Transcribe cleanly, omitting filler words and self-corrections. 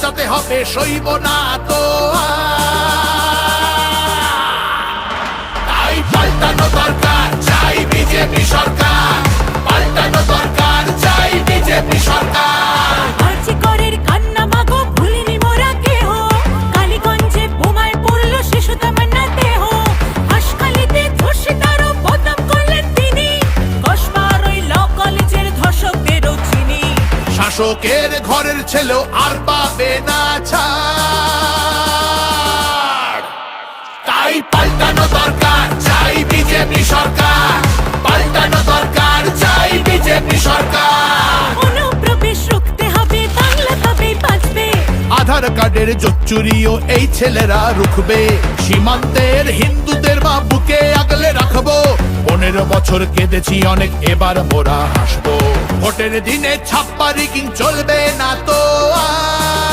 পাল্টাতে হবে, সইব না তো তাই পাল্টানো দরকার, চাই বিজেপি সরকার। পাল্টানো দরকার, চাই বিজেপি সরকার। আরজি করের কান্না মাগো ভুলিনি মোরা কেহ, কালীগঞ্জে বোমায় পড়লো শিশু তামান্না দেহ, হাসখালিতে ধর্ষিতারও বদনাম করলেন তিনি, কসবার ওই ল কলেজের ধর্ষকদেরও চিনি। শাসকের ঘরের ছেলেও আর পাবে না ছাড়, তাই পাল্টানো দরকার, চাই বিজেপি সরকার। পাল্টানো দরকার, চাই বিজেপি সরকার। অনুপ্রবেশ রুখতে হবে, বাংলা তবেই বাঁচবে। আধার কার্ডের জোচ্চুরিও এই ছেলেরা রুখবে, সীমান্তের হিন্দুদের মা বুকে আগলে রাখবো। 15 বছর কেঁদেছি অনেক, এবার মোরা হাসবো। ভোটের দিনে ছাপ্পা রিগিং চলবে না তো আর।